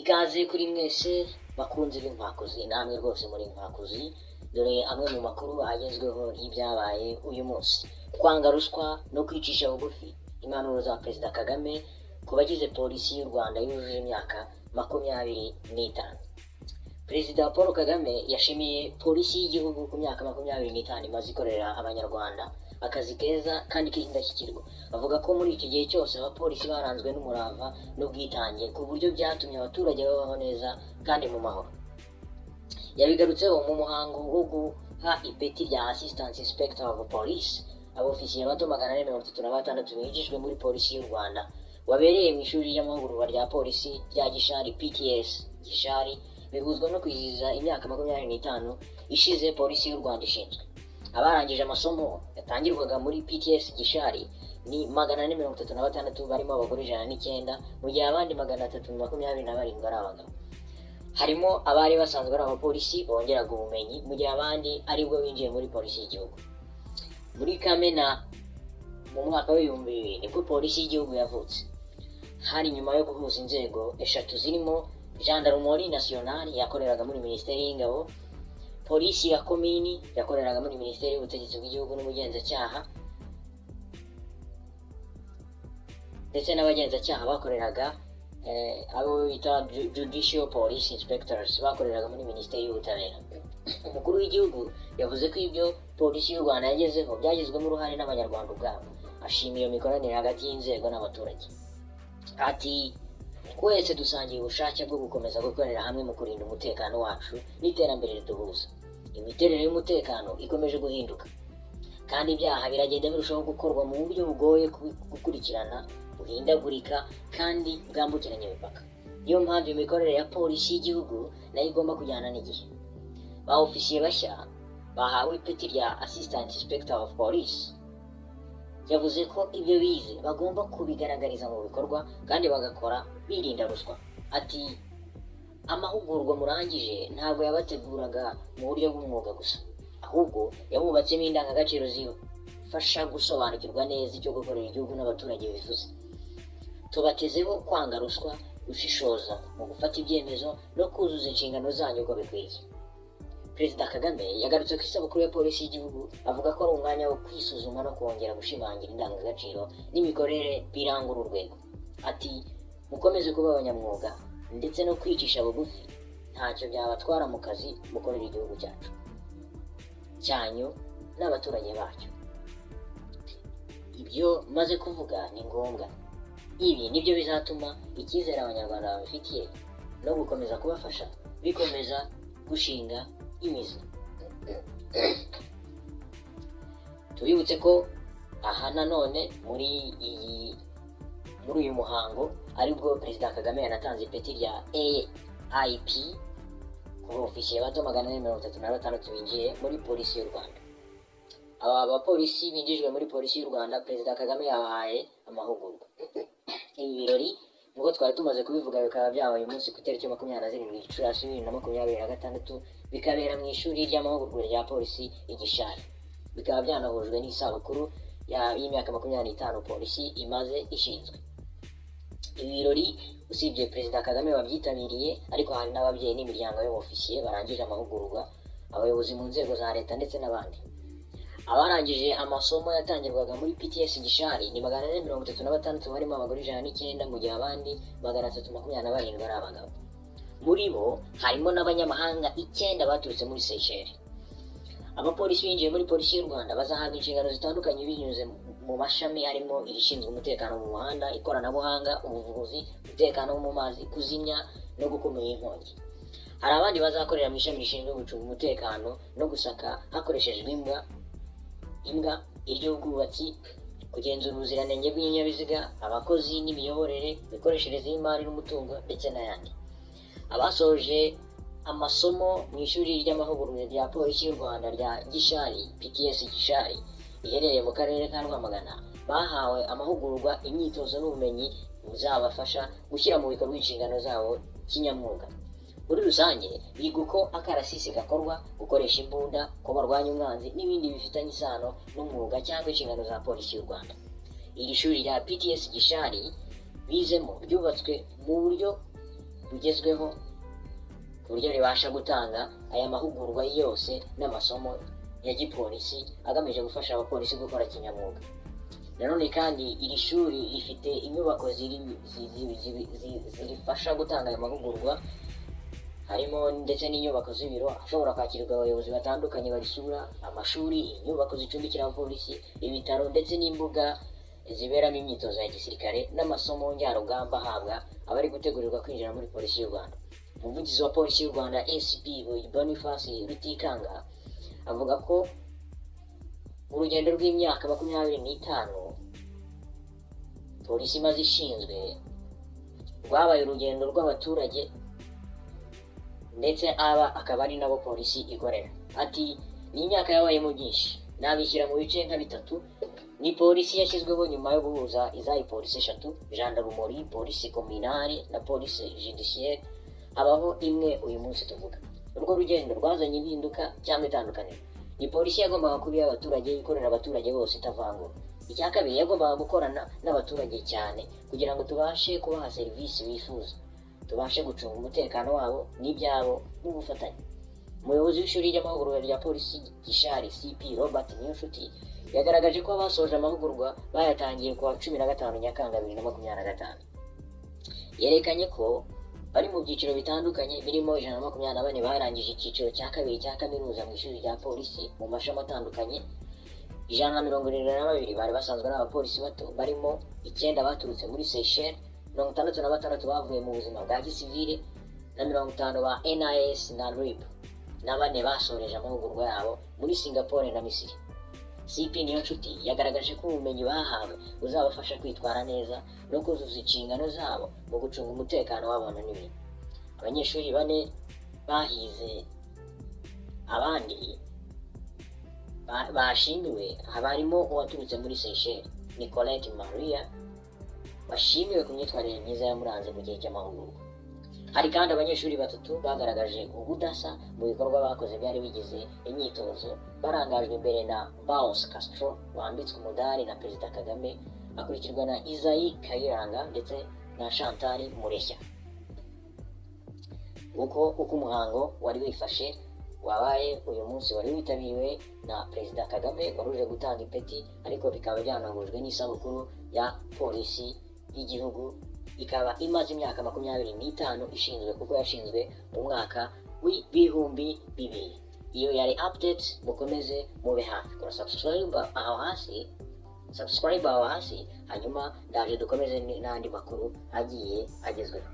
Ikaze kuri mwese bakunze b'inkwakuzi, namwe rwose muri inkwakuzi, dore amwe mu makuru agezweho y'ibyabaye uyu munsi. Kwanga ruswa no kwicisha bugufi, impanuro za Perezida Kagame ku bagize polisi y'u Rwanda yujuje imyaka 25. Perezida Paul Kagame yashimiye polisi y'igihugu ku myaka 25 imaze ikorera abanyarwanda akazi keza kandi k'indashyikirwa. Bavuga ko muri iki gihe cyose abapolisi baranzwe n'umurava n'ubwitange ku buryo byatumye abaturage babaho neza kandi mu mahoro. Yabigarutseho mu muhango wo guha ipeti rya Assistant Inspector of Police abofisiye bato 436 binjijwe muri polisi y'u Rwanda, wabereye mu ishuri ry'amahugurwa rya polisi rya Gishari PTS Gishari, bihuzwa no kwizihiza imyaka 25 ishize polisi y'u Rwanda ishinzwe. Abarangije amasomo yatangirwaga muri PTS Gishari ni 436 barimo abagore 109, mu gihe abandi 327 ari abagabo. Harimo abari basanzwe ari abapolisi bongeraga ubumenyi, mu gihe abandi aribwo binjiye muri polisi y'igihugu. Muri Kamena mu mwaka w'ibihumbi 2000 nibwo polisi y'igihugu yavutse. Hari nyuma yo guhuza inzego eshatu zirimo Gendarmerie Nationale yakoreraga muri Minisiteri y'Ingabo, polisi ya komini yakoreraga muri Minisiteri y'Ubutegetsi bw'Igihugu n'Ubugenzacyaha, ndetse n'abagenzacyaha bakoreraga abo bita Judicial Police Inspectors bakoreraga muri Minisiteri y'Ubutabera. Umukuru w'igihugu yavuze ko ibyo polisi y'u Rwanda yagezeho byagizwemo uruhare n'abanyarwanda ubwabo. Ashimiye iyo mikoranire hagati y'inzego n'abaturage. Ati twese dusangiye ubushake bwo gukomeza gukorera hamwe mu kurinda umutekano wacu n'iterambere riduhuza. Imiterere y'umutekano ikomeje guhinduka kandi ibyaha biragenda birushaho gukorwa mu buryo bugoye gukurikirana, buhindagurika kandi bwambukiranya imipaka. Niyo mpamvu imikorere ya polisi y'igihugu nayo igomba kujyana n'igihe. Ba ofisiye bashya bahawe ipeti rya Assistant Inspector of Police yavuze ko ibyo bize bagomba kubigaragariza mu bikorwa kandi bagakora birinda ruswa. Ati amahugurwa murangije ntabwo yabateguraga mu buryo bw'umwuga gusa, ahubwo yabubatsemo indangagaciro zifasha gusobanukirwa neza icyo gukorera igihugu n'abaturage bifuza. Tubatezeho kwanga ruswa, gushishoza mu gufata ibyemezo no kuzuza inshingano zanyu uko bikwiye. Perezida Kagame yagarutse ku isabukuru ya polisi y'igihugu, avuga ko ari umwanya wo kwisuzuma no kongera gushimangira indangagaciro n'imikorere biranga uru rwego. Ati mukomeze kuba abanyamwuga ndetse no kwicisha bugufi, ntacyo byabatwara mu kazi mukorera igihugu cyacu cyanyu n'abaturage bacyo. Ibyo maze kuvuga ni ngombwa. Ibi nibyo bizatuma icyizere abanyarwanda babifitiye no gukomeza kubafasha bikomeza gushinga imizi. Tubibutse ko aha nanone muri uyu muhango aribwo Perezida Kagame yanatanze ipeti rya AIP ku ofisiye bato 436 binjiye muri polisi y'u Rwanda. Aba bapolisi binjijwe muri polisi y'u Rwanda Perezida Kagame yabahaye amahugurwa. Ibi birori nubwo twari tumaze kubivuga bikaba byabaye umunsi ku itariki 27 Gicurasi 2026, bikabera mu ishuri ry'amahugurwa rya polisi Igishari. Bikaba byanahujwe n'isabukuru y'imyaka 25 polisi imaze ishinzwe. Ibi birori usibye Perezida Kagame wabyitabiriye, ariko hari n'ababyeyi n'imiryango y'abofisiye barangije amahugurwa, abayobozi mu nzego za leta ndetse n'abandi. Abarangije amasomo yatangirwaga muri PTS Gishari ni 436 barimo abagore 109, mu gihe abandi 327 ari abagabo. Muri bo harimo n'abanyamahanga 9 baturutse muri Seychelles. Abapolisi binjiye muri polisi y'u Rwanda bazahabwa inshingano zitandukanye binyuze mu mashami harimo irishinzwe umutekano mu muhanda, ikoranabuhanga, ubuvuzi, umutekano wo mu mazi, kuzimya no gukumira inkongi. Hari abandi bazakorera mu ishami rishinzwe gucunga umutekano no gusaka hakoreshejwe imbwa, iry'ubwubatsi, kugenzura ubuziranenge bw'ibinyabiziga, abakozi n'imiyoborere, imikoreshereze y'imari n'umutungo ndetse n'ayandi. Abasoje amasomo mu ishuri ry'amahugurwa rya polisi y'u Rwanda rya Gishari PTS Gishari riherereye mu karere ka Rwamagana bahawe amahugurwa, imyitozo n'ubumenyi buzabafasha gushyira mu bikorwa inshingano zabo kinyamwuga. Muri rusange biga uko akarasisi gakorwa, gukoresha imbunda, ko barwanya umwanzi n'ibindi bifitanye isano n'umwuga cyangwa inshingano za polisi y'u Rwanda. Iri shuri rya PTS Gishari bizemo ryubatswe mu buryo bugezweho ku buryo ribasha gutanga aya mahugurwa yose n'amasomo ya gipolisi agamije gufasha abapolisi gukora kinyamwuga. Nanone kandi iri shuri rifite inyubako zirifasha gutanga aya mahugurwa, harimo ndetse n'inyubako z'ibiro ashobora kwakirwa abayobozi batandukanye barisura, amashuri, inyubako zicumbikira abapolisi, ibitaro ndetse n'imbuga ziberamo imyitozo ya gisirikare n'amasomo njyarugamba ahabwa abari gutegurirwa kwinjira muri polisi y'u Rwanda. Umuvugizi wa polisi y'u Rwanda ACP Boniface Rutikanga avuga ko urugendo rw'imyaka 25 polisi imaze ishinzwe rwabaye urugendo rw'abaturage ndetse akaba ari nabo polisi ikorera. Ati ni imyaka yabayemo byinshi, nabishyira mu bice nka bitatu. Ni polisi yashyizweho nyuma yo guhuza izayi polisi 3, gendarmerie, polisi communale na polisi judiciaire, habaho imwe uyu munsi tuvuga. Urwo rugendo rwazanye impinduka cyangwa itandukaniro. Ni polisi yagombaga kuba iy'abaturage, ikorera abaturage bose itavangura. Icya kabiri, yagombaga gukorana n'abaturage cyane kugira ngo tubashe kubaha serivisi bifuza, tubashe gucunga umutekano wabo n'ibyabo n'ubufatanye. Umuyobozi w'ishuri ry'amahugurwa rya polisi Gishari CP Robert Niyonshuti yagaragaje ko abasoje amahugurwa bayatangiye ku wa 15 Nyakanga 2025. Yerekanye ko bari mu byiciro bitandukanye, birimo 124 barangije icyiciro cya kabiri cya kaminuza mu ishuri rya polisi mu mashami atandukanye, 172 bari basanzwe ari abapolisi bato, barimo 9 baturutse muri Seychelles, 66 bavuye mu buzima bwa gisivile na 50 ba NIS na RIB, na 4 basoreje amahugurwa yabo muri Singapore na Misiri. CP Niyonshuti yagaragaje ko ubumenyi bahawe buzabafasha kwitwara neza no kuzuza inshingano zabo mu gucunga umutekano w'abantu n'ibintu. Abanyeshuri 4 bahize abandi bashimiwe, habarimo uwaturutse muri Seychelles Nicolette Maria bashimiwe ku myitwarire myiza yamuranze mu gihe cy'amahugurwa. Hari kandi abanyeshuri 3 bagaragaje ubudasa mu bikorwa bakoze byari bigize imyitozo, barangajwe imbere na Baos Castro wambitswe umudari na Perezida Kagame, akurikirwa na Isayi Kayiranga ndetse na Chantal Mureshya. uko umuhango wari wifashe wabaye uyu munsi, wari witabiriwe na Perezida Kagame wari uje gutanga ipeti, ariko bikaba byanahujwe n'isabukuru ya polisi y'igihugu, ikaba imaze imyaka 25 ishinzwe, kuko yashinzwe mu mwaka w'ibihumbi 2000. Iyo yari update, mukomeze mube hafi, kora subscribe aho hasi, hanyuma ndaje dukomeze n'andi makuru agiye agezweho.